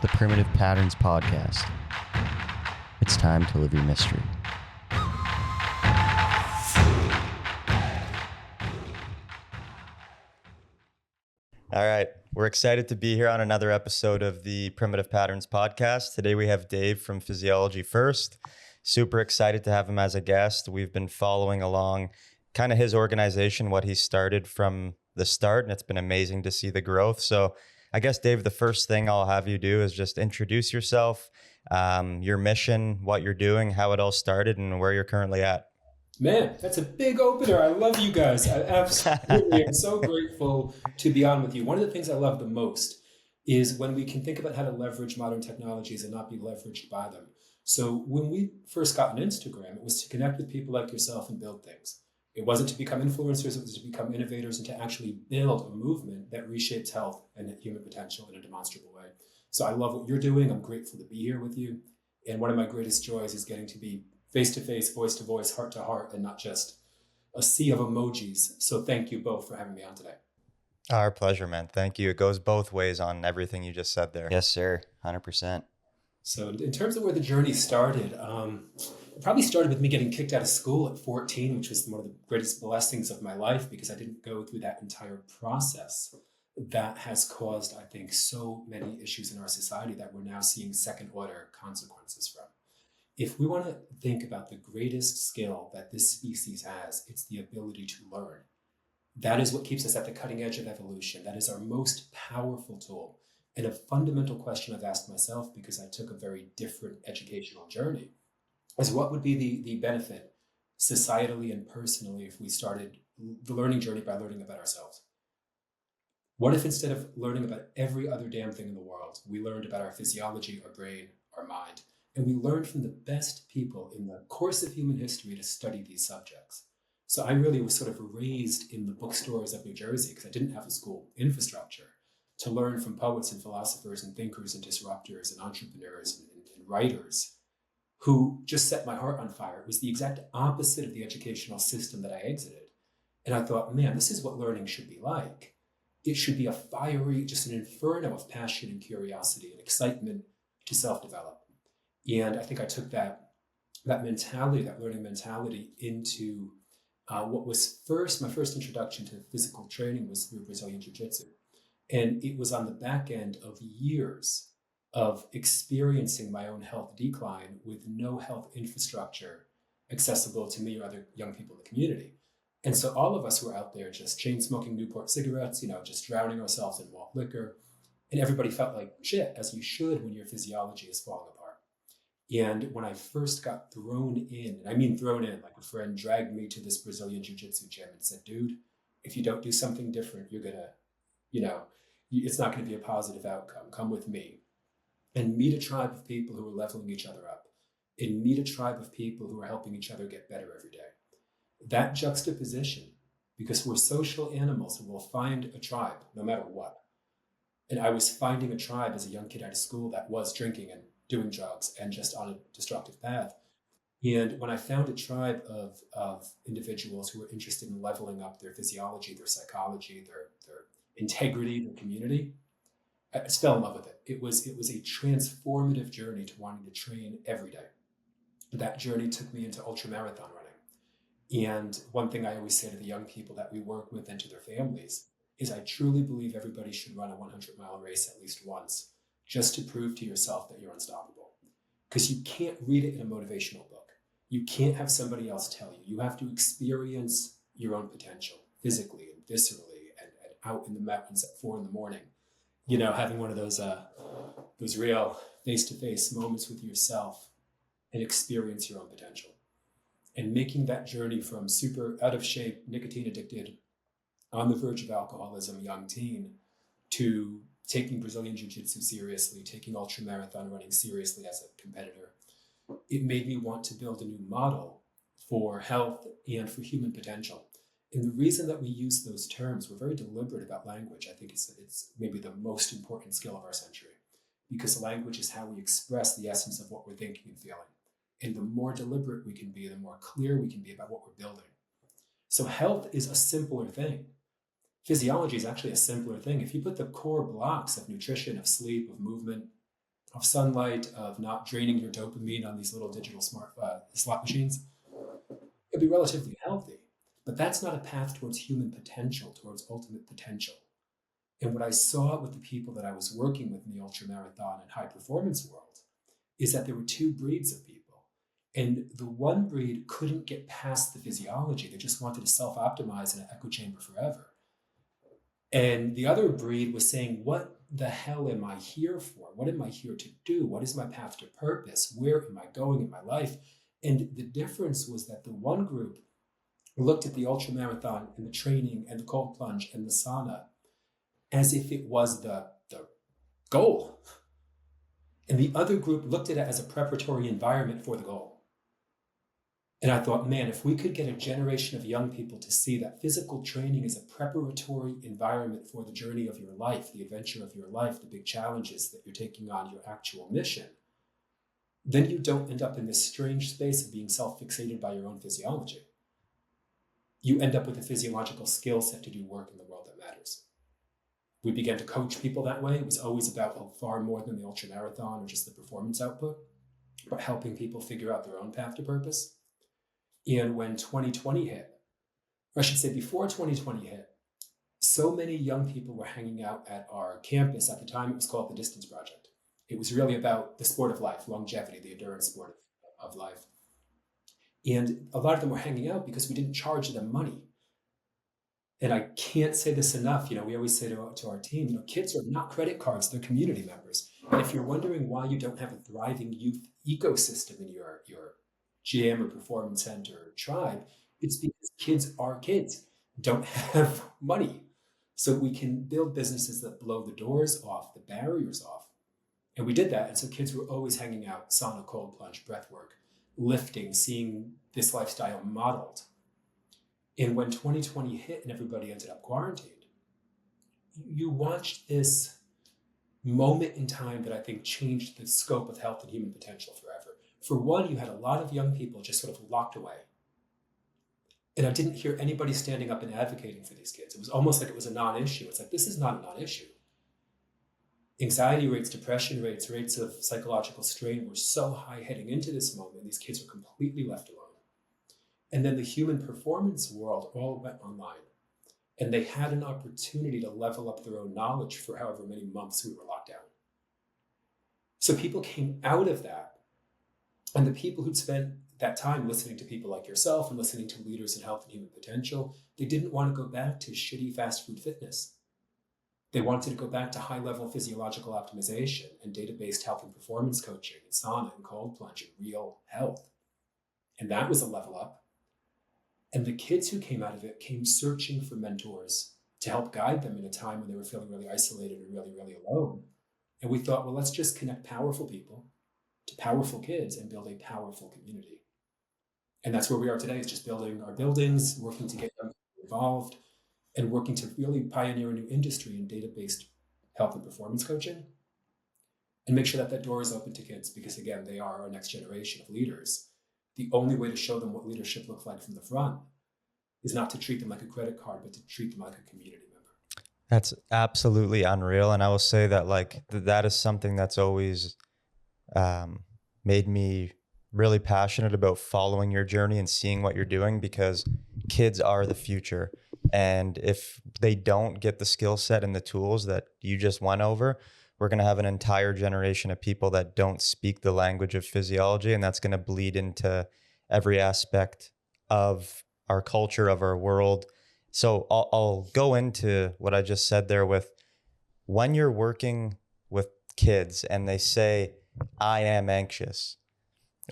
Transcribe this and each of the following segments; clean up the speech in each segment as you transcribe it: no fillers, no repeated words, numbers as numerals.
the Primitive Patterns Podcast. It's time to live your mystery. All right, we're excited to be here on another episode of the Primitive Patterns Podcast. Today we have Dave from Physiology First. Super excited to have him as a guest. We've been following along kind of his organization, what he started from the start, and it's been amazing to see the growth. So I guess, Dave, the first thing I'll have you do is just introduce yourself, your mission, what you're doing, how it all started, and where you're currently at. Man, that's a big opener. I love you guys. I absolutely am so grateful to be on with you. One of the things I love the most is when we can think about how to leverage modern technologies and not be leveraged by them. So when we first got an Instagram, it was to connect with people like yourself and build things. It wasn't to become influencers, it was to become innovators and to actually build a movement that reshapes health and human potential in a demonstrable way. So I love what you're doing. I'm grateful to be here with you. And one of my greatest joys is getting to be face-to-face, voice-to-voice, heart-to-heart, and not just a sea of emojis. So thank you both for having me on today. Our pleasure, man. Thank you. It goes both ways on everything you just said there. Yes, sir. 100%. So in terms of where the journey started, it probably started with me getting kicked out of school at 14, which was one of the greatest blessings of my life because I didn't go through that entire process that has caused, I think, so many issues in our society that we're now seeing second-order consequences from. If we want to think about the greatest skill that this species has, it's the ability to learn. That is what keeps us at the cutting edge of evolution. That is our most powerful tool. And a fundamental question I've asked myself, because I took a very different educational journey, is what would be the benefit societally and personally if we started the learning journey by learning about ourselves? What if instead of learning about every other damn thing in the world, we learned about our physiology, our brain, our mind, and we learned from the best people in the course of human history to study these subjects? So I really was sort of raised in the bookstores of New Jersey because I didn't have a school infrastructure to learn from poets and philosophers and thinkers and disruptors and entrepreneurs and writers who just set my heart on fire. It was the exact opposite of the educational system that I exited. And I thought, man, this is what learning should be like. It should be a fiery, just an inferno of passion and curiosity and excitement to self-develop. And I think I took that mentality, that learning mentality, into what was my first introduction to physical training was through Brazilian Jiu-Jitsu. And it was on the back end of years of experiencing my own health decline with no health infrastructure accessible to me or other young people in the community. And so all of us were out there just chain smoking Newport cigarettes, just drowning ourselves in malt liquor. And everybody felt like shit, as you should when your physiology is falling apart. And when I first got thrown in, and I mean thrown in, like a friend dragged me to this Brazilian Jiu-Jitsu gym and said, dude, if you don't do something different, you're gonna, it's not gonna be a positive outcome. Come with me. And meet a tribe of people who are leveling each other up. And meet a tribe of people who are helping each other get better every day. That juxtaposition, because we're social animals and we'll find a tribe no matter what. And I was finding a tribe as a young kid out of school that was drinking and doing drugs and just on a destructive path. And when I found a tribe of individuals who were interested in leveling up their physiology, their psychology, their integrity, their community, I just fell in love with it. It was a transformative journey to wanting to train every day. That journey took me into ultramarathon running. And one thing I always say to the young people that we work with and to their families is I truly believe everybody should run a 100-mile race at least once, just to prove to yourself that you're unstoppable. Because you can't read it in a motivational book. You can't have somebody else tell you. You have to experience your own potential physically and viscerally and out in the mountains at 4 a.m, having one of those real face-to-face moments with yourself and experience your own potential. And making that journey from super out of shape, nicotine addicted, on the verge of alcoholism, young teen, to taking Brazilian Jiu-Jitsu seriously, taking ultramarathon running seriously as a competitor, it made me want to build a new model for health and for human potential. And the reason that we use those terms, we're very deliberate about language. I think it's maybe the most important skill of our century, because language is how we express the essence of what we're thinking and feeling. And the more deliberate we can be, the more clear we can be about what we're building. So health is a simpler thing. Physiology is actually a simpler thing. If you put the core blocks of nutrition, of sleep, of movement, of sunlight, of not draining your dopamine on these little digital smart slot machines, it'd be relatively healthy. But that's not a path towards human potential, towards ultimate potential. And what I saw with the people that I was working with in the ultramarathon and high performance world is that there were two breeds of people. And the one breed couldn't get past the physiology. They just wanted to self optimize in an echo chamber forever. And the other breed was saying, what the hell am I here for? What am I here to do? What is my path to purpose? Where am I going in my life? And the difference was that the one group looked at the ultramarathon and the training and the cold plunge and the sauna as if it was the goal. And the other group looked at it as a preparatory environment for the goal. And I thought, man, if we could get a generation of young people to see that physical training is a preparatory environment for the journey of your life, the adventure of your life, the big challenges that you're taking on, your actual mission, then you don't end up in this strange space of being self-fixated by your own physiology. You end up with a physiological skill set to do work in the world that matters. We began to coach people that way. It was always about far more than the ultramarathon or just the performance output, but helping people figure out their own path to purpose. And when 2020 hit, or I should say before 2020 hit, so many young people were hanging out at our campus. At the time, it was called the Distance Project. It was really about the sport of life, longevity, the endurance sport of life. And a lot of them were hanging out because we didn't charge them money. And I can't say this enough. We always say to our team, kids are not credit cards, they're community members. And if you're wondering why you don't have a thriving youth ecosystem in your gym or performance center or tribe, it's because kids are kids, don't have money. So we can build businesses that blow the doors off, the barriers off. And we did that. And so kids were always hanging out, sauna, cold plunge, breath work, lifting, seeing this lifestyle modeled. And when 2020 hit and everybody ended up quarantined, you watched this moment in time that I think changed the scope of health and human potential forever. For one, you had a lot of young people just sort of locked away. And I didn't hear anybody standing up and advocating for these kids. It was almost like it was a non-issue. It's like, this is not a non-issue. Anxiety rates, depression rates, rates of psychological strain were so high heading into this moment. These kids were completely left alone. And then the human performance world all went online. And they had an opportunity to level up their own knowledge for however many months we were locked down. So people came out of that. And the people who'd spent that time listening to people like yourself and listening to leaders in health and human potential, they didn't want to go back to shitty fast food fitness. They wanted to go back to high-level physiological optimization and data-based health and performance coaching and sauna and cold plunge and real health. And that was a level up. And the kids who came out of it came searching for mentors to help guide them in a time when they were feeling really isolated and really, really alone. And we thought, well, let's just connect powerful people to powerful kids and build a powerful community. And that's where we are today, is just building our buildings, working to get them involved, and working to really pioneer a new industry in data-based health and performance coaching, and make sure that that door is open to kids, because again, they are our next generation of leaders. The only way to show them what leadership looks like from the front is not to treat them like a credit card, but to treat them like a community member. That's absolutely unreal. And I will say that that is something that's always made me really passionate about following your journey and seeing what you're doing, because kids are the future. And if they don't get the skill set and the tools that you just went over, we're going to have an entire generation of people that don't speak the language of physiology. And that's going to bleed into every aspect of our culture, of our world. So I'll go into what I just said there with, when you're working with kids and they say, I am anxious,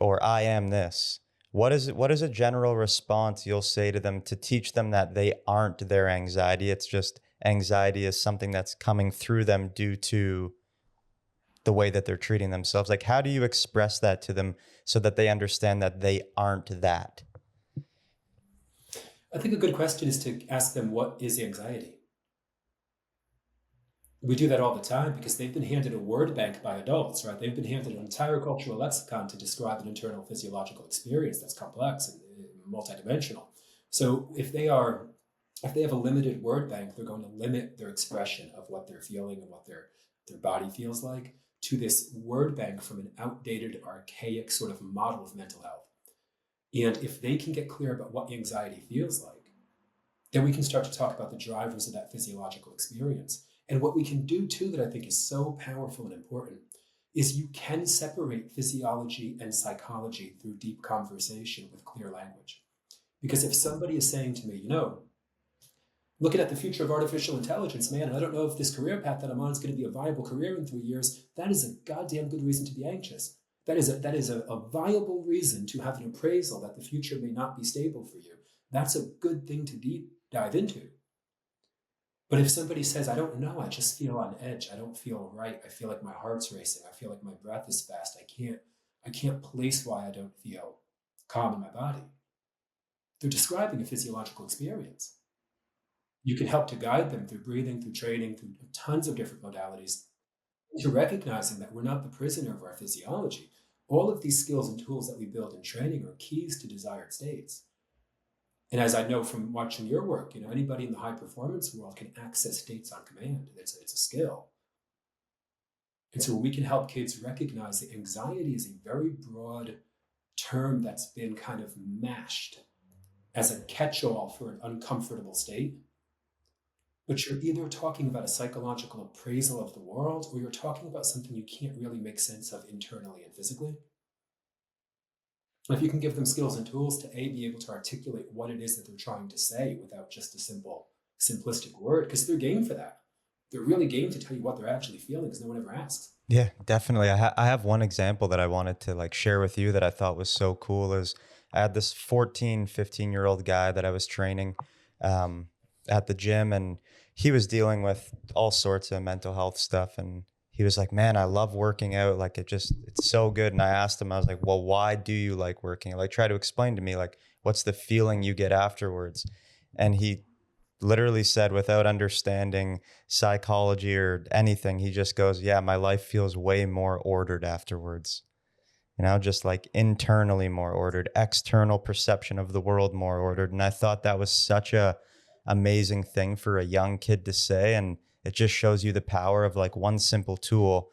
or I am this, what is a general response you'll say to them to teach them that they aren't their anxiety? It's just anxiety is something that's coming through them due to the way that they're treating themselves. Like, how do you express that to them so that they understand that they aren't that? I think a good question is to ask them, what is anxiety? We do that all the time because they've been handed a word bank by adults, right? They've been handed an entire cultural lexicon to describe an internal physiological experience that's complex and multidimensional. So if they have a limited word bank, they're going to limit their expression of what they're feeling and what their body feels like. to this word bank from an outdated, archaic sort of model of mental health. And if they can get clear about what anxiety feels like, then we can start to talk about the drivers of that physiological experience. And what we can do too, that I think is so powerful and important, is you can separate physiology and psychology through deep conversation with clear language. Because if somebody is saying to me, looking at the future of artificial intelligence, man, and I don't know if this career path that I'm on is going to be a viable career in 3 years, that is a goddamn good reason to be anxious. That is a viable reason to have an appraisal that the future may not be stable for you. That's a good thing to dive into. But if somebody says, I don't know, I just feel on edge, I don't feel right, I feel like my heart's racing, I feel like my breath is fast, I can't place why I don't feel calm in my body, they're describing a physiological experience. You can help to guide them through breathing, through training, through tons of different modalities, to recognizing that we're not the prisoner of our physiology. All of these skills and tools that we build in training are keys to desired states. And as I know from watching your work, anybody in the high performance world can access states on command. It's a skill. And so we can help kids recognize that anxiety is a very broad term that's been kind of mashed as a catch-all for an uncomfortable state. But you're either talking about a psychological appraisal of the world, or you're talking about something you can't really make sense of internally and physically. If you can give them skills and tools to be able to articulate what it is that they're trying to say without just a simplistic word, because they're game for that. They're really game to tell you what they're actually feeling, because no one ever asks. Yeah, definitely. I have one example that I wanted to share with you that I thought was so cool is I had this 14, 15-year-old guy that I was training at the gym, and he was dealing with all sorts of mental health stuff. And he was like, man, I love working out. It's so good. And I asked him, I was like, well, why do you like working? Try to explain to me, what's the feeling you get afterwards? And he literally said, without understanding psychology or anything, he just goes, yeah, my life feels way more ordered afterwards. Just internally more ordered, external perception of the world more ordered. And I thought that was such a amazing thing for a young kid to say. And it just shows you the power of one simple tool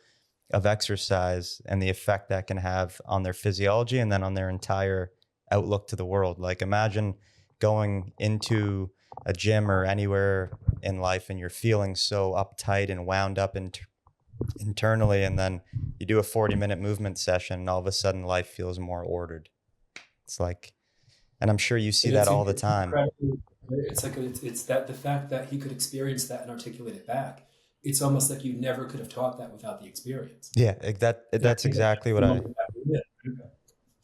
of exercise and the effect that can have on their physiology and then on their entire outlook to the world. Imagine going into a gym or anywhere in life and you're feeling so uptight and wound up internally, and then you do a 40-minute movement session and all of a sudden life feels more ordered. And I'm sure you see that all the time. It's that the fact that he could experience that and articulate it back. It's almost like you never could have taught that without the experience. Yeah, that's exactly what I.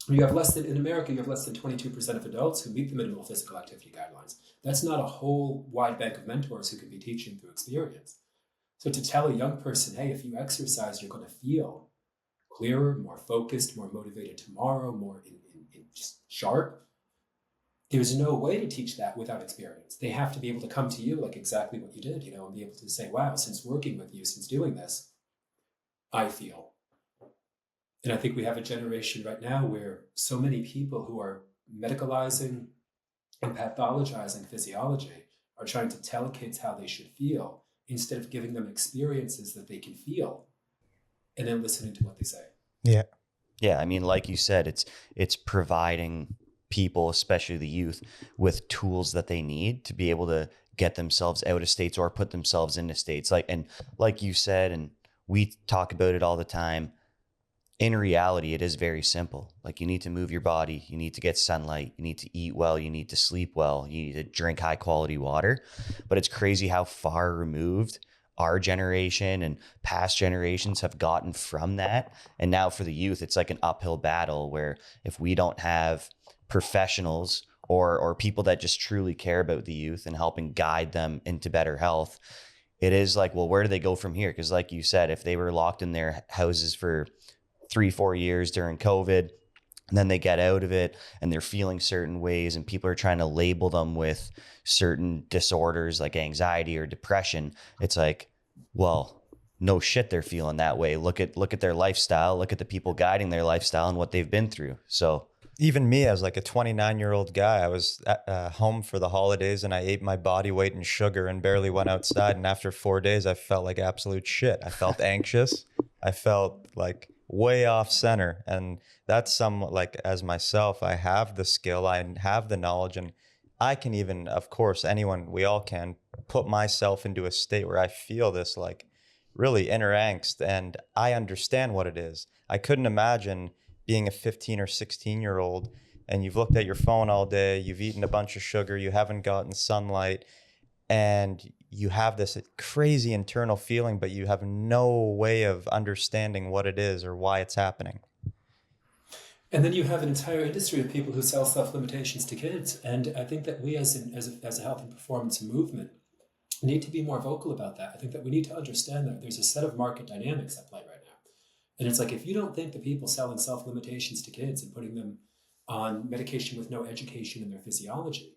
In America, you have less than 22% of adults who meet the minimal physical activity guidelines. That's not a whole wide bank of mentors who can be teaching through experience. So to tell a young person, hey, if you exercise, you're going to feel clearer, more focused, more motivated tomorrow, more in just sharp. There's no way to teach that without experience. They have to be able to come to you like exactly what you did, and be able to say, wow, since working with you, since doing this, I feel. And I think we have a generation right now where so many people who are medicalizing and pathologizing physiology are trying to tell kids how they should feel instead of giving them experiences that they can feel and then listening to what they say. Yeah. Yeah. I mean, like you said, it's providing people, especially the youth, with tools that they need to be able to get themselves out of states or put themselves into states. Like you said, and we talk about it all the time, in reality, it is very simple. You need to move your body, you need to get sunlight, you need to eat well, you need to sleep well, you need to drink high quality water. But it's crazy how far removed our generation and past generations have gotten from that. And now for the youth, it's like an uphill battle where if we don't have professionals or people that just truly care about the youth and helping guide them into better health, it is well, where do they go from here? Because like you said, if they were locked in their houses for 3-4 years during COVID, and then they get out of it and they're feeling certain ways and people are trying to label them with certain disorders like anxiety or depression, it's well, no shit, they're feeling that way. Look at their lifestyle, look at the people guiding their lifestyle and what they've been through. So even me as a 29-year-old guy, I was at home for the holidays and I ate my body weight in sugar and barely went outside. And after 4 days, I felt like absolute shit. I felt anxious. I felt like way off center. And that's some like as myself, I have the skill, I have the knowledge, and I can even, of course, anyone, we all can put myself into a state where I feel this like really inner angst and I understand what it is. I couldn't imagine being a 15 or 16-year-old and you've looked at your phone all day, you've eaten a bunch of sugar, you haven't gotten sunlight, and you have this crazy internal feeling, but you have no way of understanding what it is or why it's happening. And then you have an entire industry of people who sell self-limitations to kids. And I think that we as a health and performance movement need to be more vocal about that. I think that we need to understand that there's a set of market dynamics at play right now. And it's like, if you don't think the people selling self-limitations to kids and putting them on medication with no education in their physiology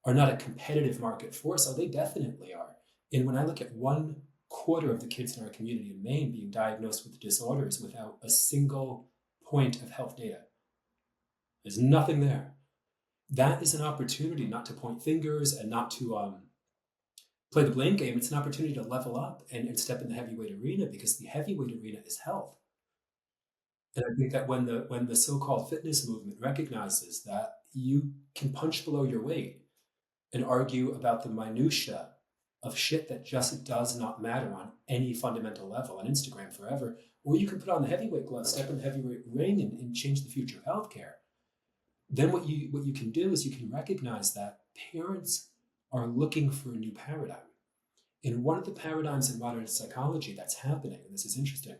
are not a competitive market force, oh, they definitely are. And when I look at 1/4 of the kids in our community in Maine being diagnosed with disorders without a single point of health data, there's nothing there. That is an opportunity not to point fingers and not to play the blame game. It's an opportunity to level up and step in the heavyweight arena, because the heavyweight arena is health. And I think that when the so-called fitness movement recognizes that you can punch below your weight and argue about the minutia of shit that just does not matter on any fundamental level on Instagram forever, or you can put on the heavyweight gloves, step in the heavyweight ring, and change the future of healthcare. Then what you can do is you can recognize that parents are looking for a new paradigm. And one of the paradigms in modern psychology that's happening, and this is interesting,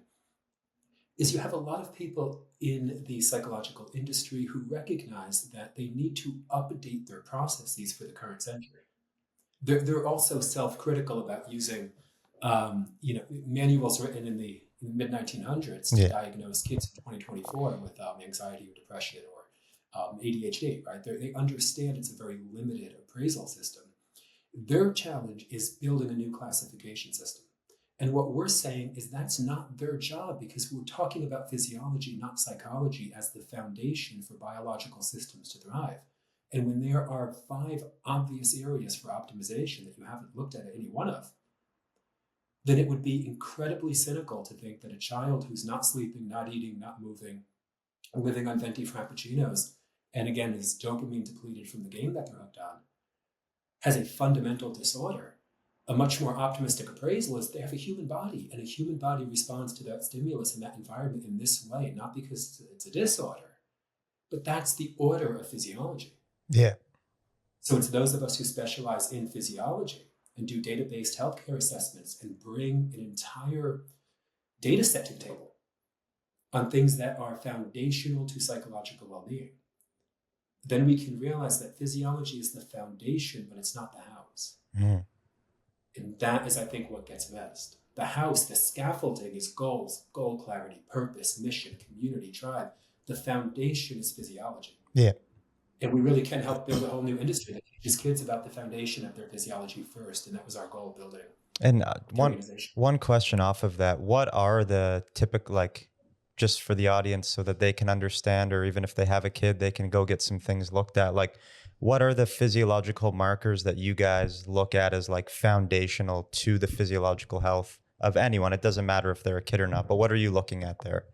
is you have a lot of people in the psychological industry who recognize that they need to update their processes for the current century. They're also self-critical about using manuals written in the mid 1900s to diagnose kids in 2024 with anxiety or depression or ADHD, right? They understand it's a very limited appraisal system. Their challenge is building a new classification system. And what we're saying is that's not their job, because we're talking about physiology, not psychology, as the foundation for biological systems to thrive. And when there are 5 obvious areas for optimization that you haven't looked at any one of, then it would be incredibly cynical to think that a child who's not sleeping, not eating, not moving, living on venti frappuccinos, and again is dopamine depleted from the game that they're hooked on, has a fundamental disorder. A much more optimistic appraisal is they have a human body, and a human body responds to that stimulus in that environment in this way, not because it's a disorder, but that's the order of physiology. Yeah. So it's those of us who specialize in physiology and do data-based healthcare assessments and bring an entire data set to the table on things that are foundational to psychological well-being. Then we can realize that physiology is the foundation, but it's not the house. Mm. And that is, I think, what gets missed. The house, the scaffolding is goals, goal clarity, purpose, mission, community, tribe. The foundation is physiology. Yeah. And we really can help build a whole new industry that teaches kids about the foundation of their physiology first. And that was our goal, building And organization. one question off of that, what are the typical, like, just for the audience so that they can understand, or even if they have a kid, they can go get some things looked at, like, what are the physiological markers that you guys look at as like foundational to the physiological health of anyone? It doesn't matter if they're a kid or not, but what are you looking at there?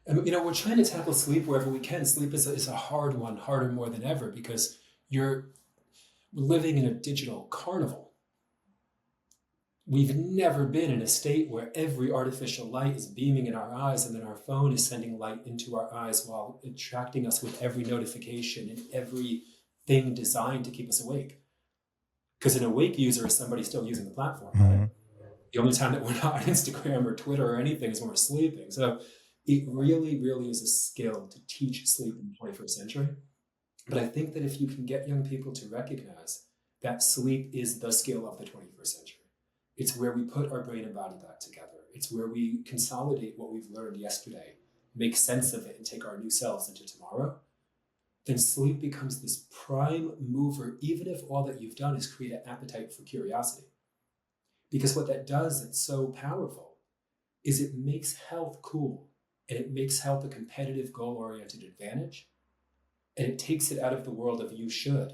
And, we're trying to tackle sleep wherever we can. Sleep is a hard one, harder more than ever, because we're living in a digital carnival. We've never been in a state where every artificial light is beaming in our eyes, and then our phone is sending light into our eyes while attracting us with every notification and everything designed to keep us awake. Because an awake user is somebody still using the platform, right? The only time that we're not on Instagram or Twitter or anything is when we're sleeping. So it really, really is a skill to teach sleep in the 21st century. But I think that if you can get young people to recognize that sleep is the skill of the 21st century, it's where we put our brain and body back together. It's where we consolidate what we've learned yesterday, make sense of it, and take our new selves into tomorrow. Then sleep becomes this prime mover, even if all that you've done is create an appetite for curiosity. Because what that does that's so powerful is it makes health cool, and it makes health a competitive, goal-oriented advantage, and it takes it out of the world of you should.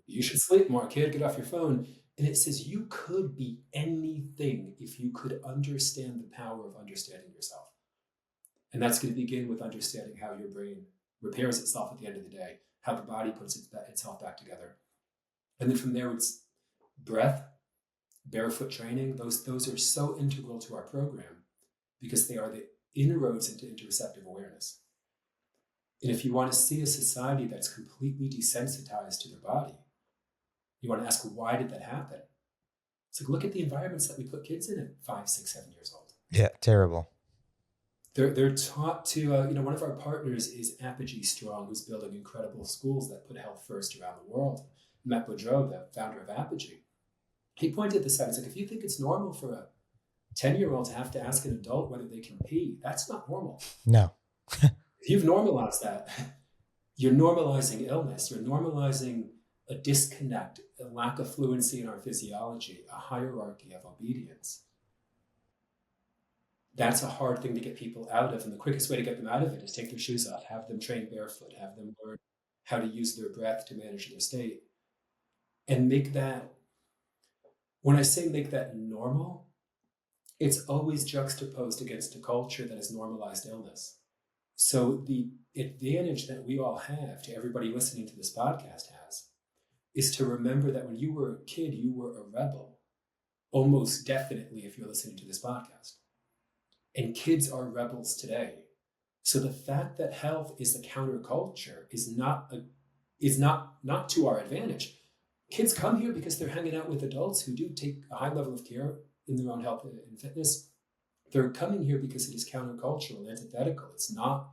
You should sleep more, kid, get off your phone. And it says you could be anything if you could understand the power of understanding yourself. And that's going to begin with understanding how your brain repairs itself at the end of the day, how the body puts itself back together. And then from there, it's breath, barefoot training. Those are so integral to our program because they are the inroads into interoceptive awareness. And if you want to see a society that's completely desensitized to their body, you want to ask, why did that happen? It's like, look at the environments that we put kids in at 5, 6, 7 years old. Yeah, terrible. They're taught to, one of our partners is Apogee Strong, who's building incredible schools that put health first around the world. Matt Boudreau, the founder of Apogee, he pointed this out. He's like, if you think it's normal for a 10-year-old to have to ask an adult whether they can pee, that's not normal. No. If you've normalized that, you're normalizing illness. You're normalizing a disconnect, a lack of fluency in our physiology, a hierarchy of obedience. That's a hard thing to get people out of. And the quickest way to get them out of it is take their shoes off, have them train barefoot, have them learn how to use their breath to manage their state. And make that, when I say make that normal, it's always juxtaposed against a culture that has normalized illness. So the advantage that we all have, to everybody listening to this podcast has, is to remember that when you were a kid, you were a rebel. Almost definitely if you're listening to this podcast. And kids are rebels today. So the fact that health is the counterculture is not to our advantage. Kids come here because they're hanging out with adults who do take a high level of care in their own health and fitness. They're coming here because it is countercultural, antithetical. It's not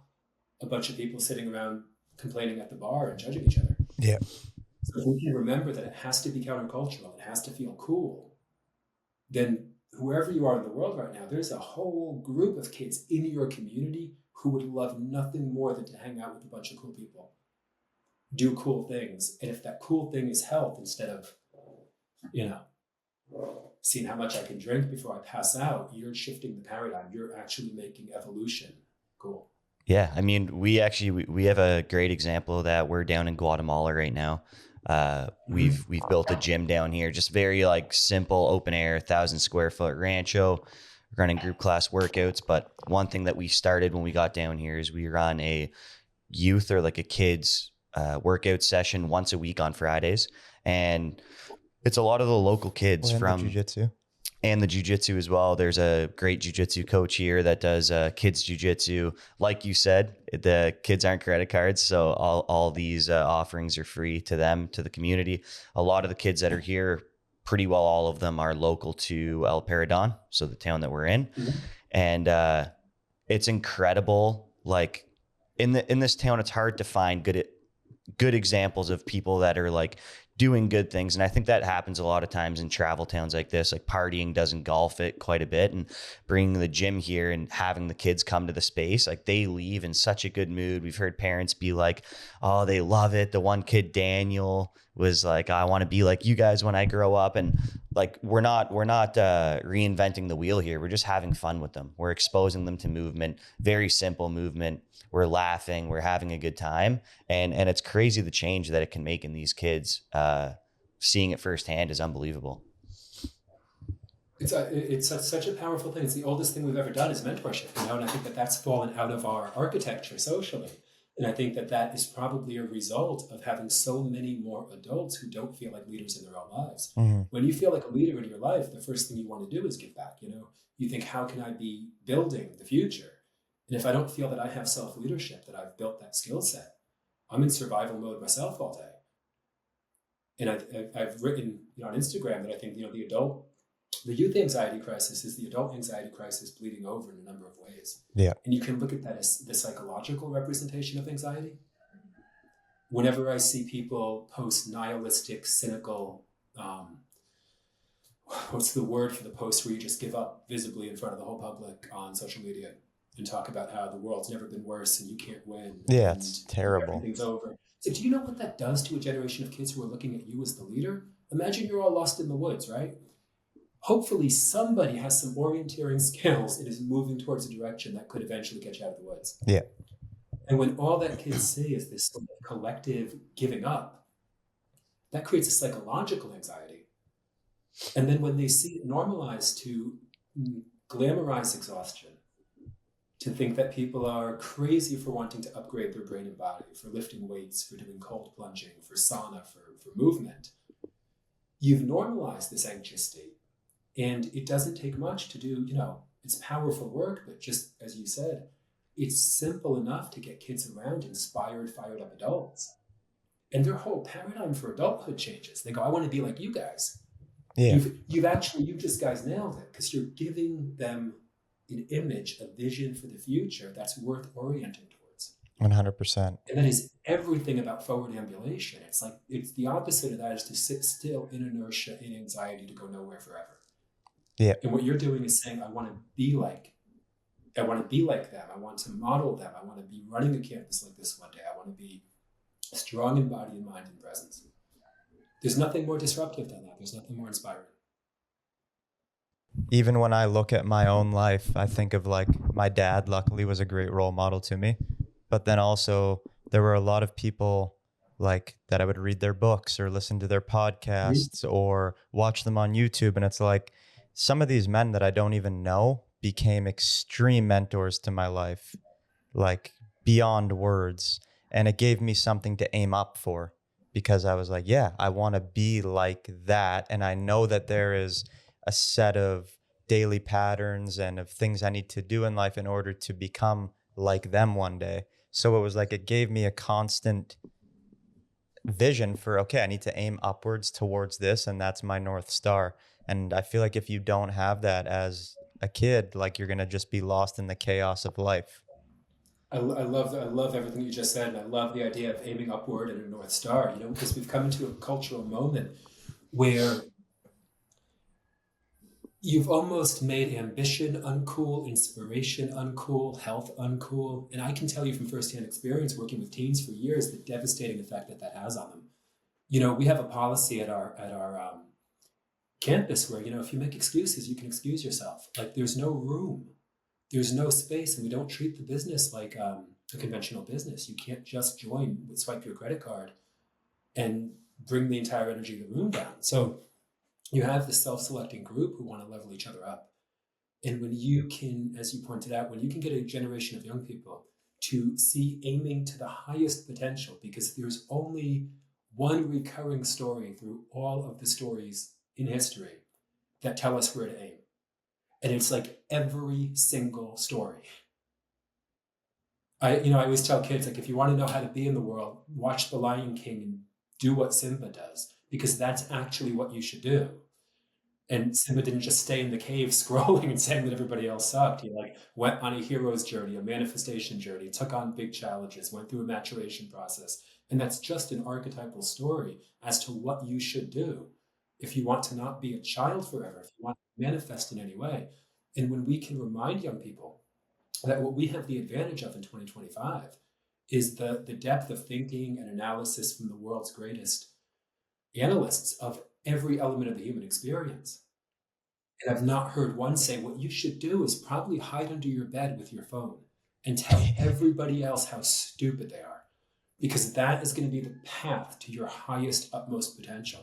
a bunch of people sitting around complaining at the bar and judging each other. Yeah. So if we can remember that it has to be countercultural, it has to feel cool, then whoever you are in the world right now, there's a whole group of kids in your community who would love nothing more than to hang out with a bunch of cool people, do cool things. And if that cool thing is health, instead of, seeing how much I can drink before I pass out, you're shifting the paradigm. You're actually making evolution cool. Yeah, I mean, we have a great example of that. We're down in Guatemala right now. We've built a gym down here, just very like simple, open air, 1,000 square foot rancho, running group class workouts. But one thing that we started when we got down here is we run a youth or like a kids workout session once a week on Fridays, and it's a lot of the local kids from jiu-jitsu. And the jiu-jitsu as well. There's a great jiu-jitsu coach here that does kids jiu-jitsu. Like you said, the kids aren't credit cards, so all these offerings are free to them, to the community. A lot of the kids that are here, pretty well all of them are local to El Paredon, so the town that we're in. Mm-hmm. And it's incredible. Like in this town, it's hard to find good examples of people that are like doing good things. And I think that happens a lot of times in travel towns like this, like partying does engulf it quite a bit, and bringing the gym here and having the kids come to the space, like they leave in such a good mood. We've heard parents be like, oh, they love it. The one kid, Daniel, was like, I want to be like you guys when I grow up. And like, we're not reinventing the wheel here. We're just having fun with them. We're exposing them to movement, very simple movement. We're laughing, we're having a good time. And it's crazy the change that it can make in these kids. Seeing it firsthand is unbelievable. It's such a powerful thing. It's the oldest thing we've ever done is mentorship, and I think that's fallen out of our architecture socially. And I think that is probably a result of having so many more adults who don't feel like leaders in their own lives. Mm-hmm. When you feel like a leader in your life, the first thing you want to do is give back. You think, how can I be building the future? And if I don't feel that I have self-leadership, that I've built that skill set, I'm in survival mode myself all day. And I've written on Instagram that I think the youth anxiety crisis is the adult anxiety crisis bleeding over in a number of ways. Yeah. And you can look at that as the psychological representation of anxiety. Whenever I see people post nihilistic, cynical, what's the word for the post where you just give up visibly in front of the whole public on social media and talk about how the world's never been worse and you can't win. Yeah, it's terrible. Everything's over. So do you know what that does to a generation of kids who are looking at you as the leader? Imagine you're all lost in the woods, right? Hopefully somebody has some orienteering skills and is moving towards a direction that could eventually get you out of the woods. Yeah. And when all that kids see is this sort of collective giving up, that creates a psychological anxiety. And then when they see it normalized to glamorize exhaustion, to think that people are crazy for wanting to upgrade their brain and body, for lifting weights, for doing cold plunging, for sauna, for movement, you've normalized this anxious state. And it doesn't take much to do, it's powerful work, but just as you said, it's simple enough to get kids around inspired, fired up adults. And their whole paradigm for adulthood changes. They go, I want to be like you guys. Yeah. You just guys nailed it, because you're giving them an image, a vision for the future that's worth orienting towards. 100%. And that is everything about forward ambulation. It's the opposite of that, is to sit still in inertia, in anxiety, to go nowhere forever. Yeah. And what you're doing is saying, I want to be like them. I want to model them. I want to be running a campus like this one day. I want to be strong in body and mind and presence. There's nothing more disruptive than that. There's nothing more inspiring. Even when I look at my own life, I think of like my dad, luckily, was a great role model to me. But then also there were a lot of people like that I would read their books or listen to their podcasts or watch them on YouTube. And it's like some of these men that I don't even know became extreme mentors to my life, like beyond words. And it gave me something to aim up for, because I was like, yeah, I want to be like that. And I know that there is a set of daily patterns and of things I need to do in life in order to become like them one day. So it was like, it gave me a constant vision for, okay, I need to aim upwards towards this. And that's my North Star. And I feel like if you don't have that as a kid, like you're going to just be lost in the chaos of life. I love everything you just said, and I love the idea of aiming upward and a North Star, because we've come into a cultural moment where you've almost made ambition uncool, inspiration uncool, health uncool. And I can tell you from firsthand experience working with teens for years the devastating effect that has on them. We have a policy at our campus where, if you make excuses, you can excuse yourself. Like, there's no room. There's no space, and we don't treat the business like a conventional business. You can't just swipe your credit card and bring the entire energy of the room down. So you have this self-selecting group who want to level each other up. And when you can, as you pointed out, when you can get a generation of young people to see aiming to the highest potential, because there's only one recurring story through all of the stories in history that tell us where to aim. And it's like every single story. I always tell kids, like, if you want to know how to be in the world, watch The Lion King and do what Simba does, because that's actually what you should do. And Simba didn't just stay in the cave scrolling and saying that everybody else sucked. He went on a hero's journey, a manifestation journey, took on big challenges, went through a maturation process. And that's just an archetypal story as to what you should do if you want to not be a child forever, if you want to manifest in any way. And when we can remind young people that what we have the advantage of in 2025 is the depth of thinking and analysis from the world's greatest analysts of every element of the human experience. And I've not heard one say, what you should do is probably hide under your bed with your phone and tell everybody else how stupid they are, because that is going to be the path to your highest, utmost potential.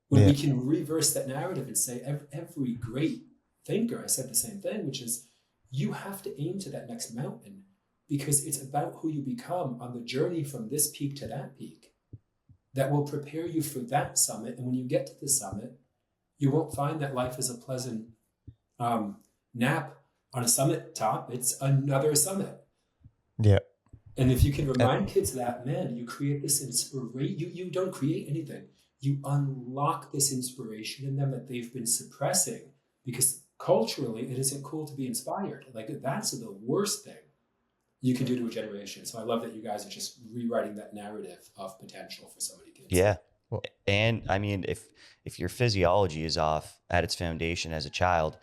When we can reverse that narrative and say, every great thinker has said the same thing, which is, you have to aim to that next mountain, because it's about who you become on the journey from this peak to that peak that will prepare you for that summit. And when you get to the summit, you won't find that life is a pleasant nap on a summit top. It's another summit. Yeah. And if you can remind kids that, man, you create this inspiration. You don't create anything. You unlock this inspiration in them that they've been suppressing, because culturally it isn't cool to be inspired. Like, that's the worst thing you can do to a generation. So I love that you guys are just rewriting that narrative of potential for so many kids. Yeah. And I mean, if your physiology is off at its foundation as a child,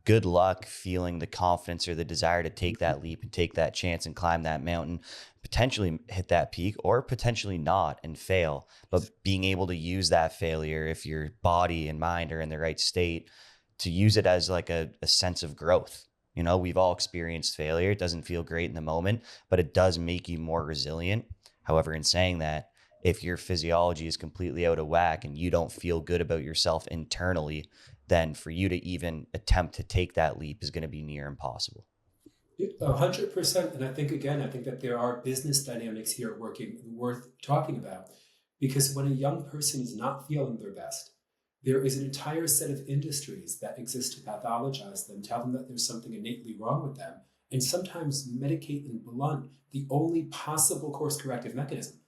good luck feeling the confidence or the desire to take that leap and take that chance and climb that mountain, potentially hit that peak, or potentially not and fail. But being able to use that failure, if your body and mind are in the right state, to use it as like a sense of growth. We've all experienced failure. It doesn't feel great in the moment, but it does make you more resilient. However, in saying that, if your physiology is completely out of whack and you don't feel good about yourself internally, then for you to even attempt to take that leap is going to be near impossible. 100%. And I think, again, I think that there are business dynamics here working worth talking about, because when a young person is not feeling their best, there is an entire set of industries that exist to pathologize them, tell them that there's something innately wrong with them, and sometimes medicate and blunt the only possible course corrective mechanism.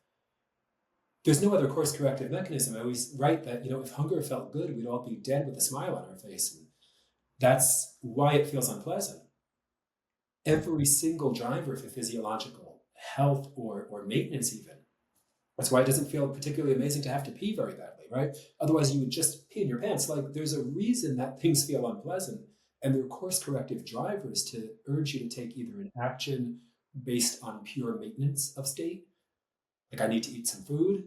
There's no other course corrective mechanism. I always write that, if hunger felt good, we'd all be dead with a smile on our face. And that's why it feels unpleasant. Every single driver for physiological health or maintenance, even. That's why it doesn't feel particularly amazing to have to pee very badly, right? Otherwise, you would just pee in your pants. Like, there's a reason that things feel unpleasant, and there are course corrective drivers to urge you to take either an action based on pure maintenance of state, like I need to eat some food,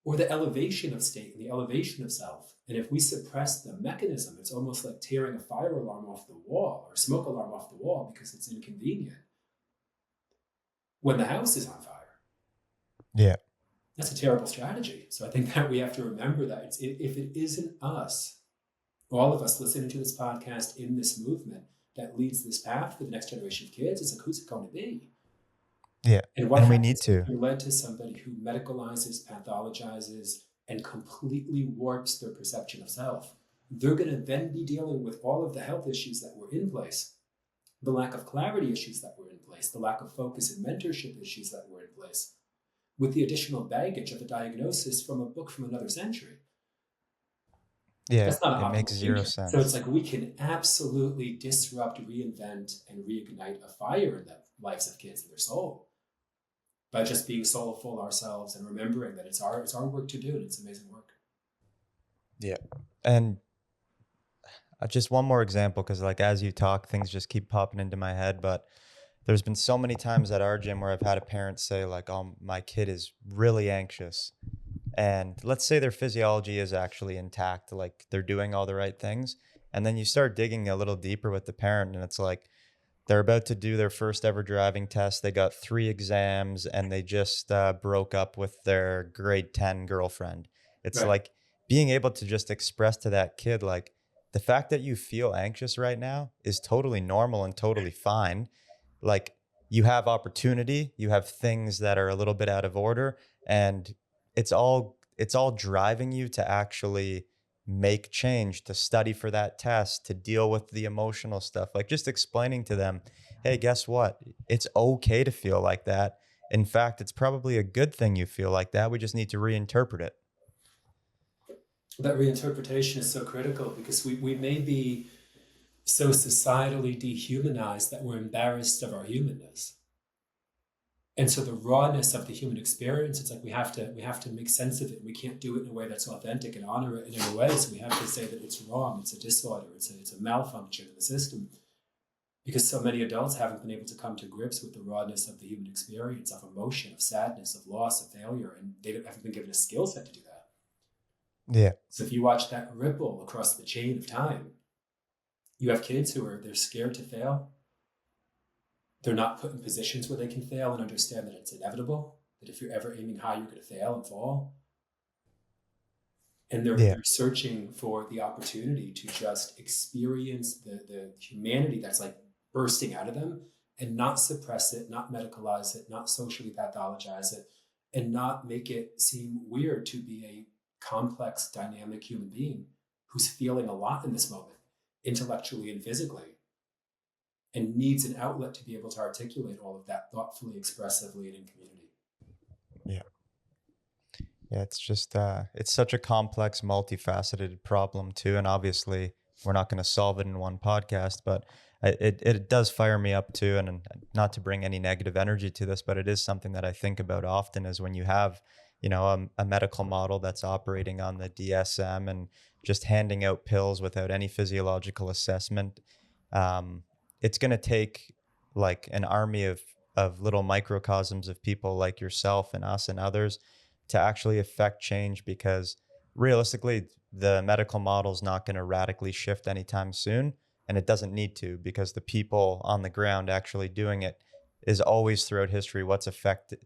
or the elevation of state and the elevation of self. And if we suppress the mechanism, it's almost like tearing a fire alarm off the wall or smoke alarm off the wall because it's inconvenient when the house is on fire. Yeah. That's a terrible strategy. So I think that we have to remember that if it isn't us, all of us listening to this podcast in this movement that leads this path for the next generation of kids, it's like, who's it going to be? Yeah. And what we need to. if you're led to somebody who medicalizes, pathologizes, and completely warps their perception of self? They're going to then be dealing with all of the health issues that were in place, the lack of clarity issues that were in place, the lack of focus and mentorship issues that were in place, with the additional baggage of a diagnosis from a book from another century. Yeah, that's not it makes zero sense. So it's like we can absolutely disrupt, reinvent, and reignite a fire in the lives of kids and their soul by just being soulful ourselves and remembering that it's our work to do, and it's amazing work. Yeah. And just one more example, because like as you talk, things just keep popping into my head. But there's been so many times at our gym where I've had a parent say like, "Oh, my kid is really anxious," and let's say their physiology is actually intact, like they're doing all the right things, and then you start digging a little deeper with the parent, and it's like they're about to do their first ever driving test. They got 3 exams, and they just broke up with their grade 10 girlfriend. It's Right. like being able to just express to that kid, like, the fact that you feel anxious right now is totally normal and totally fine. Like, you have opportunity, you have things that are a little bit out of order, and it's all driving you to actually make change, to study for that test, to deal with the emotional stuff. Like, just explaining to them, hey, guess what? It's okay to feel like that. In fact, it's probably a good thing you feel like that. We just need to reinterpret it. That reinterpretation is so critical, because we may be so societally dehumanized that we're embarrassed of our humanness. And so the rawness of the human experience, it's like we have to make sense of it. We can't do it in a way that's authentic and honor it in a way. So we have to say that it's wrong, it's a disorder, it's a malfunction in the system. Because so many adults haven't been able to come to grips with the rawness of the human experience, of emotion, of sadness, of loss, of failure, and they haven't been given a skill set to do that. Yeah. So if you watch that ripple across the chain of time, you have kids they're scared to fail. They're not put in positions where they can fail and understand that it's inevitable, that if you're ever aiming high, you're going to fail and fall. And they're searching for the opportunity to just experience the humanity that's like bursting out of them, and not suppress it, not medicalize it, not socially pathologize it, and not make it seem weird to be a complex, dynamic human being who's feeling a lot in this moment, intellectually and physically, and needs an outlet to be able to articulate all of that thoughtfully, expressively, and in community. Yeah. Yeah, it's just it's such a complex, multifaceted problem too, and obviously we're not going to solve it in one podcast, but it does fire me up too. And not to bring any negative energy to this, but it is something that I think about often, is when you have, a medical model that's operating on the DSM and just handing out pills without any physiological assessment. It's going to take like an army of little microcosms of people like yourself and us and others to actually affect change, because realistically, the medical model is not going to radically shift anytime soon. And it doesn't need to, because the people on the ground actually doing it is always throughout history what's affected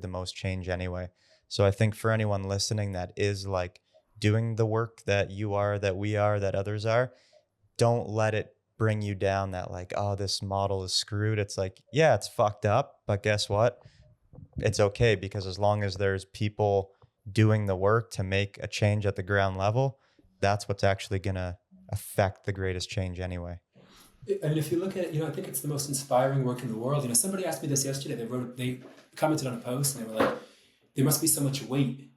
the most change anyway. So I think for anyone listening that is like doing the work that you are, that we are, that others are, don't let it bring you down that like, oh, this model is screwed. It's like, yeah, it's fucked up, but guess what? It's okay, because as long as there's people doing the work to make a change at the ground level, that's what's actually going to affect the greatest change anyway. I mean, if you look at it, I think it's the most inspiring work in the world. Somebody asked me this yesterday. They commented on a post and they were like, there must be so much weight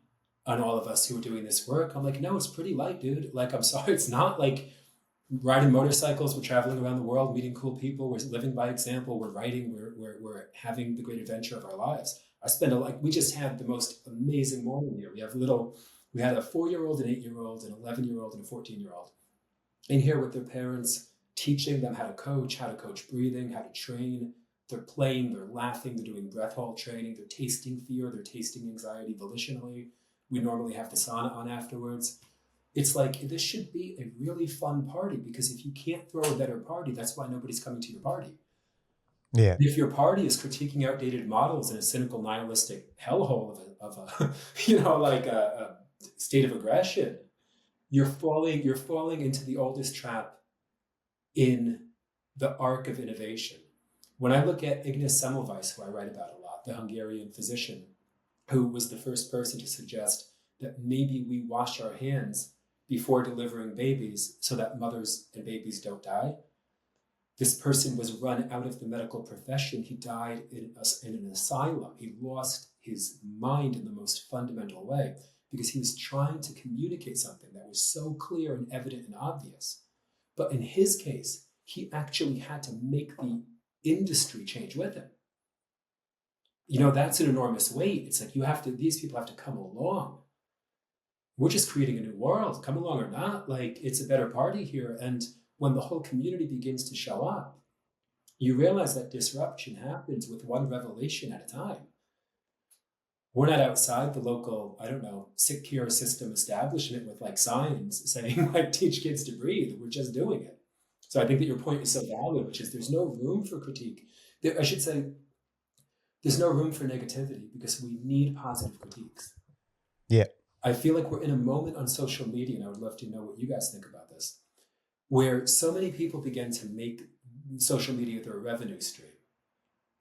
on all of us who are doing this work. I'm like, no, it's pretty light, dude. Like, I'm sorry, it's not like riding motorcycles. We're traveling around the world, meeting cool people. We're living by example. We're writing. We're having the great adventure of our lives. We just had the most amazing morning here. We had a 4-year-old, an 8-year-old, an 11-year-old, and a 14-year-old in here with their parents, teaching them how to coach breathing, how to train. They're playing, they're laughing, they're doing breath hold training, they're tasting fear, they're tasting anxiety volitionally. We normally have the sauna on afterwards. It's like, this should be a really fun party, because if you can't throw a better party, that's why nobody's coming to your party. Yeah. If your party is critiquing outdated models in a cynical, nihilistic hellhole of a a state of aggression, you're falling into the oldest trap in the arc of innovation. When I look at Ignaz Semmelweis, who I write about a lot, the Hungarian physician, who was the first person to suggest that maybe we wash our hands before delivering babies so that mothers and babies don't die. This person was run out of the medical profession. He died in an asylum. He lost his mind in the most fundamental way because he was trying to communicate something that was so clear and evident and obvious. But in his case, he actually had to make the industry change with him. That's an enormous weight. It's like these people have to come along. We're just creating a new world. Come along or not, like, it's a better party here. And when the whole community begins to show up, you realize that disruption happens with one revelation at a time. We're not outside the local, sick care system establishment with like signs saying like, teach kids to breathe. We're just doing it. So I think that your point is so valid, which is there's no room for critique. I should say there's no room for negativity because we need positive critiques. Yeah. I feel like we're in a moment on social media, and I would love to know what you guys think about this, where so many people begin to make social media their revenue stream.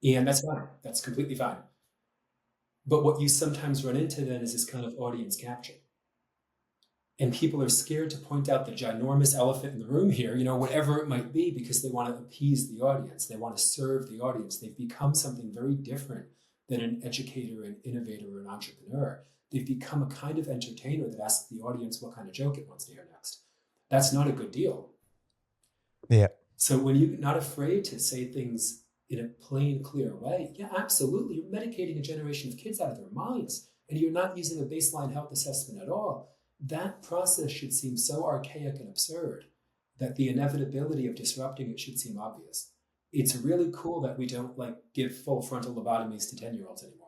And that's fine. That's completely fine. But what you sometimes run into then is this kind of audience capture. And people are scared to point out the ginormous elephant in the room here, whatever it might be, because they want to appease the audience. They want to serve the audience. They've become something very different than an educator, an innovator, or an entrepreneur. They've become a kind of entertainer that asks the audience what kind of joke it wants to hear next. That's not a good deal. Yeah. So when you're not afraid to say things in a plain, clear way, yeah, absolutely. You're medicating a generation of kids out of their minds, and you're not using a baseline health assessment at all. That process should seem so archaic and absurd that the inevitability of disrupting it should seem obvious. It's really cool that we don't give full frontal lobotomies to 10-year-olds anymore.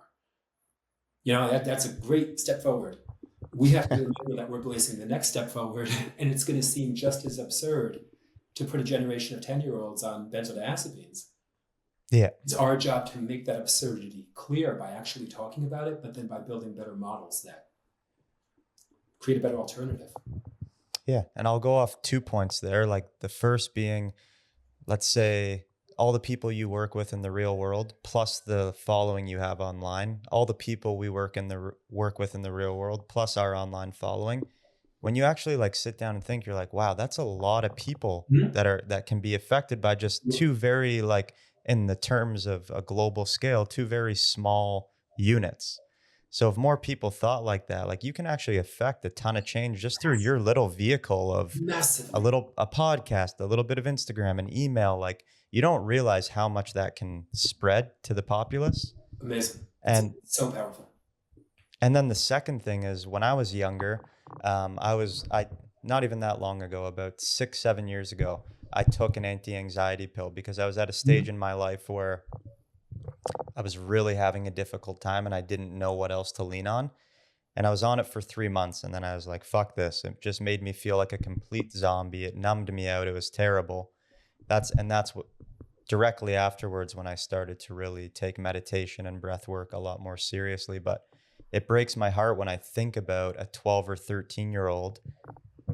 That's a great step forward. We have to remember that we're blazing the next step forward, and it's going to seem just as absurd to put a generation of 10-year-olds on benzodiazepines. Yeah. It's our job to make that absurdity clear by actually talking about it, but then by building better models that create a better alternative. Yeah. And I'll go off 2 points there. Like the first being, let's say all the people you work with in the real world, plus the following you have online, all the people we work with in the real world, plus our online following. When you actually sit down and think, you're like, wow, that's a lot of people that can be affected by just two very in the terms of a global scale, two very small units. So if more people thought like that, you can actually affect a ton of change just through your little vehicle of Massively. a podcast, a little bit of Instagram, an email. You don't realize how much that can spread to the populace. Amazing. And it's so powerful. And then the second thing is, when I was younger, I not even that long ago, about 6-7 years ago, I took an anti-anxiety pill because I was at a stage in my life where I was really having a difficult time and I didn't know what else to lean on. And I was on it for 3 months, and then I was like, fuck this. It just made me feel like a complete zombie. It numbed me out. It was terrible. That's what directly afterwards when I started to really take meditation and breath work a lot more seriously. But it breaks my heart when I think about a 12 or 13-year-old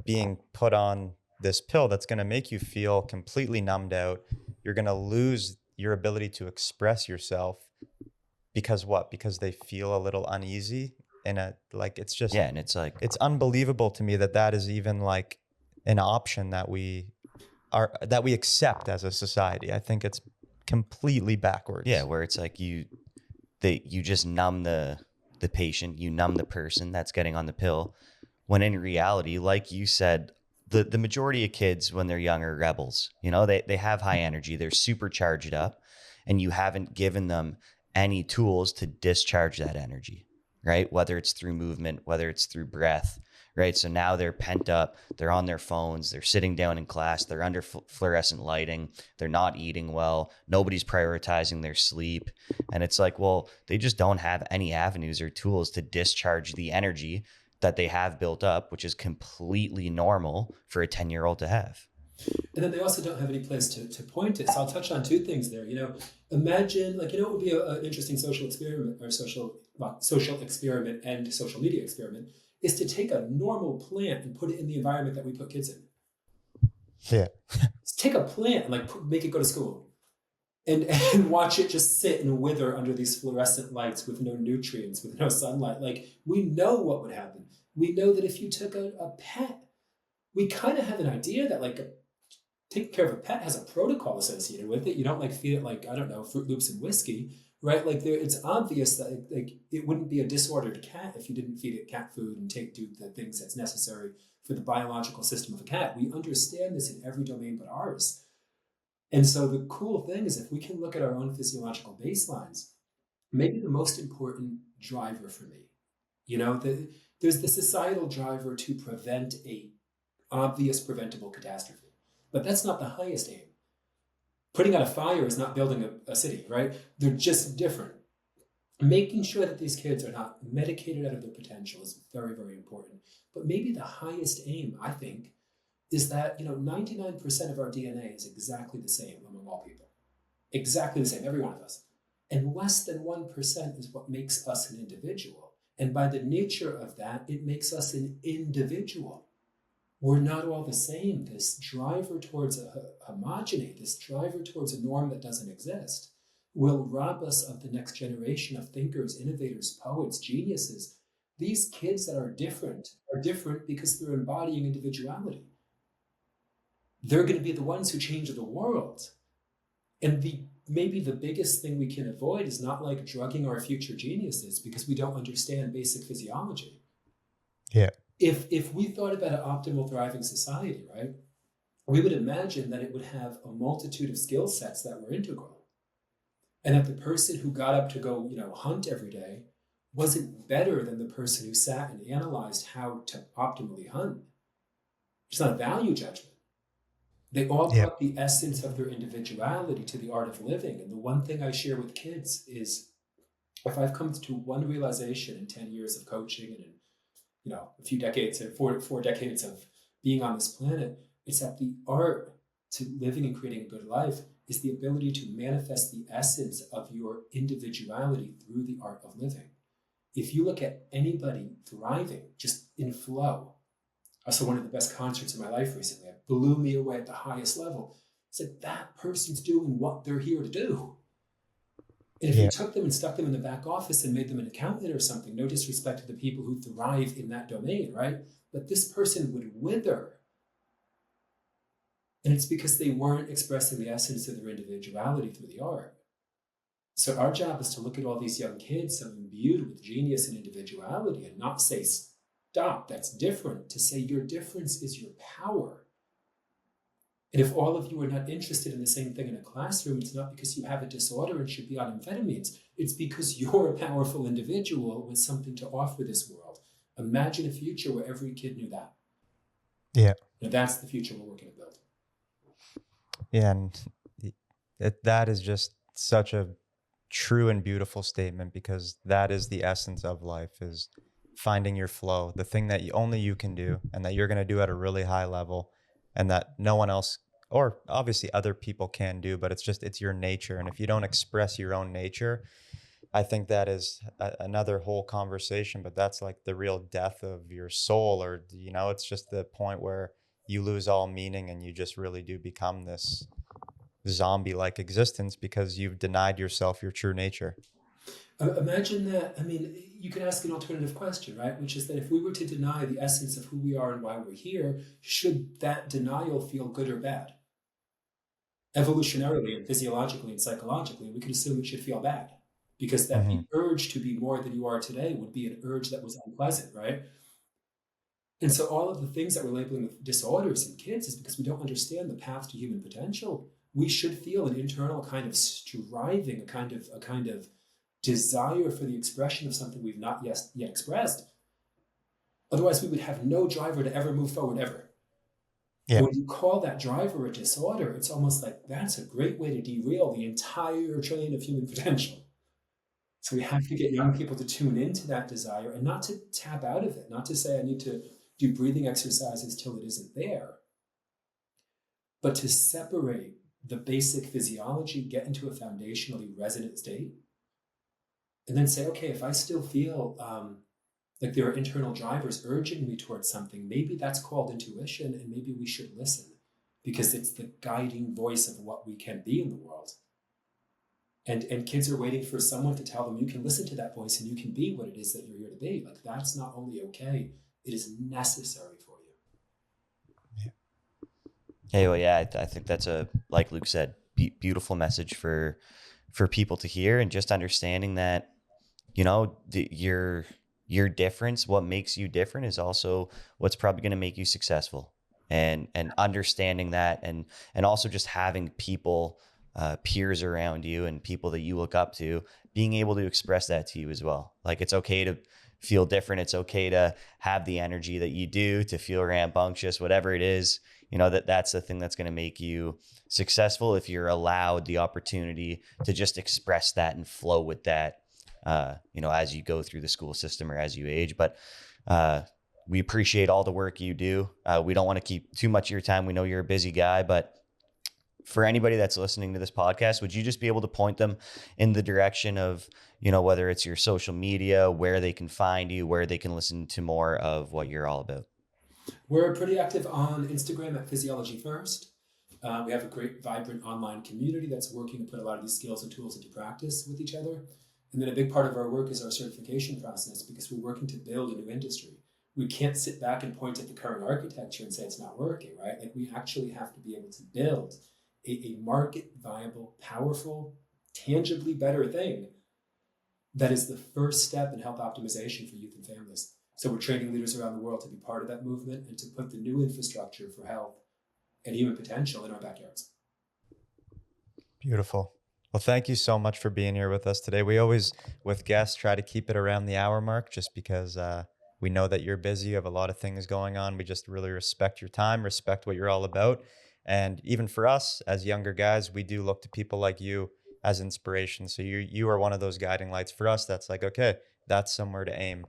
being put on this pill that's going to make you feel completely numbed out. You're going to lose your ability to express yourself because what? Because they feel a little uneasy it's just, Yeah. And it's like, it's unbelievable to me that that is even like an option that we accept as a society. I think it's completely backwards. yeah, where it's like you just numb the patient, you numb the person that's getting on the pill, when in reality, like you said, the majority of kids when they're young are rebels. You know, they have high energy, they're super charged up, and you haven't given them any tools to discharge that energy, right? Whether it's through movement, whether it's through breath, right? So now they're pent up, they're on their phones, they're sitting down in class, they're under fluorescent lighting, they're not eating well, nobody's prioritizing their sleep. And it's like, well, they just don't have any avenues or tools to discharge the energy that they have built up, which is completely normal for a 10-year-old to have. And then they also don't have any place to point it. So I'll touch on two things there. Imagine, like, what would be an interesting social experiment or social experiment and social media experiment is to take a normal plant and put it in the environment that we put kids in. Yeah. Take a plant and make it go to school and watch it just sit and wither under these fluorescent lights with no nutrients, with no sunlight. Like, we know what would happen. We know that if you took a pet, we kind of have an idea that taking care of a pet has a protocol associated with it. You don't feed it Fruit Loops and whiskey, right? It's obvious that it wouldn't be a disordered cat if you didn't feed it cat food and do the things that's necessary for the biological system of a cat. We understand this in every domain but ours. And so the cool thing is, if we can look at our own physiological baselines, maybe the most important driver for me, there's the societal driver to prevent a obvious preventable catastrophe. But that's not the highest aim. Putting out a fire is not building a city, right? They're just different. Making sure that these kids are not medicated out of their potential is very, very important. But maybe the highest aim, I think, is that 99% of our DNA is exactly the same among all people. Exactly the same, every one of us. And less than 1% is what makes us an individual. And by the nature of that, it makes us an individual. We're not all the same. This driver towards a homogeny, this driver towards a norm that doesn't exist, will rob us of the next generation of thinkers, innovators, poets, geniuses. These kids that are different because they're embodying individuality. They're going to be the ones who change the world. And maybe the biggest thing we can avoid is not drugging our future geniuses because we don't understand basic physiology. Yeah. If we thought about an optimal thriving society, right, we would imagine that it would have a multitude of skill sets that were integral. And that the person who got up to go, hunt every day wasn't better than the person who sat and analyzed how to optimally hunt. It's not a value judgment. They all brought the essence of their individuality to the art of living. And the one thing I share with kids is, if I've come to one realization in 10 years of coaching and in a few decades, or four decades of being on this planet, it's that the art to living and creating a good life is the ability to manifest the essence of your individuality through the art of living. If you look at anybody thriving, just in flow, I saw one of the best concerts of my life recently. It blew me away at the highest level. I said, that person's doing what they're here to do. And if you took them and stuck them in the back office and made them an accountant or something, no disrespect to the people who thrive in that domain, right? But this person would wither. And it's because they weren't expressing the essence of their individuality through the art. So our job is to look at all these young kids imbued with genius and individuality and not say, stop, that's different. To say your difference is your power. And if all of you are not interested in the same thing in a classroom, it's not because you have a disorder and should be on amphetamines. It's because you're a powerful individual with something to offer this world. Imagine a future where every kid knew that. Yeah. That's the future we're working to build. Yeah, and that is just such a true and beautiful statement, because that is the essence of life, is finding your flow, the thing that only you can do and that you're going to do at a really high level and that no one else, or obviously other people, can do, but it's your nature. And if you don't express your own nature, I think that is another whole conversation, but that's like the real death of your soul, or, it's just the point where you lose all meaning and you just really do become this zombie like existence because you've denied yourself your true nature. Imagine that. I mean, you could ask an alternative question, right? Which is that if we were to deny the essence of who we are and why we're here, should that denial feel good or bad? Evolutionarily and physiologically and psychologically, we could assume it should feel bad because that Hmm. the urge to be more than you are today would be an urge that was unpleasant, right? And so all of the things that we're labeling with disorders in kids is because we don't understand the path to human potential. We should feel an internal kind of striving, a kind of desire for the expression of something we've not yet expressed. Otherwise, we would have no driver to ever move forward ever. Yeah. And when you call that driver a disorder, it's almost like that's a great way to derail the entire train of human potential. So we have to get young people to tune into that desire and not to tap out of it, not to say I need to do breathing exercises till it isn't there, but to separate the basic physiology, get into a foundationally resonant state, and then say, okay, if I still feel like there are internal drivers urging me towards something, maybe that's called intuition, and maybe we should listen because it's the guiding voice of what we can be in the world. And kids are waiting for someone to tell them you can listen to that voice and you can be what it is that you're here to be. Like that's not only okay, it is necessary for you. Hey, well, yeah, I think that's like Luke said, beautiful message for people to hear, and just understanding that, your difference, what makes you different, is also what's probably going to make you successful, and understanding that, and also just having people, peers around you, and people that you look up to, being able to express that to you as well. Like it's okay to feel different. It's okay to have the energy that you do, to feel rambunctious, whatever it is. That's the thing that's going to make you successful, if you're allowed the opportunity to just express that and flow with that, as you go through the school system or as you age. But we appreciate all the work you do. We don't want to keep too much of your time. We know you're a busy guy, but for anybody that's listening to this podcast, would you just be able to point them in the direction of, whether it's your social media, where they can find you, where they can listen to more of what you're all about? We're pretty active on Instagram at Physiology First. We have a great, vibrant online community that's working to put a lot of these skills and tools into practice with each other. And then a big part of our work is our certification process, because we're working to build a new industry. We can't sit back and point at the current architecture and say it's not working, right? Like we actually have to be able to build a market viable, powerful, tangibly better thing that is the first step in health optimization for youth and families. So we're training leaders around the world to be part of that movement and to put the new infrastructure for health and human potential in our backyards. Beautiful. Well, thank you so much for being here with us today. We always, with guests, try to keep it around the hour mark just because we know that you're busy. You have a lot of things going on. We just really respect your time, respect what you're all about. And even for us as younger guys, we do look to people like you as inspiration. So you are one of those guiding lights for us. That's like, okay, that's somewhere to aim.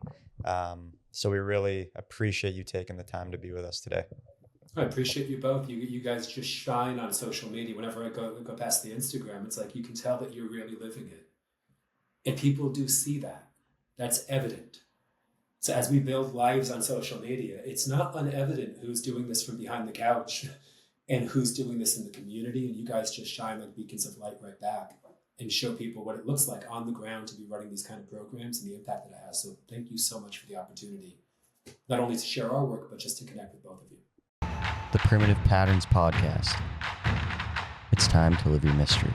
So we really appreciate you taking the time to be with us today. I appreciate you both. You guys just shine on social media. Whenever I go past the Instagram, it's like you can tell that you're really living it. And people do see that. That's evident. So as we build lives on social media, it's not unevident who's doing this from behind the couch and who's doing this in the community. And you guys just shine like beacons of light right back and show people what it looks like on the ground to be running these kind of programs and the impact that it has. So thank you so much for the opportunity, not only to share our work, but just to connect with both of you. The Primitive Patterns Podcast. It's time to live your mystery.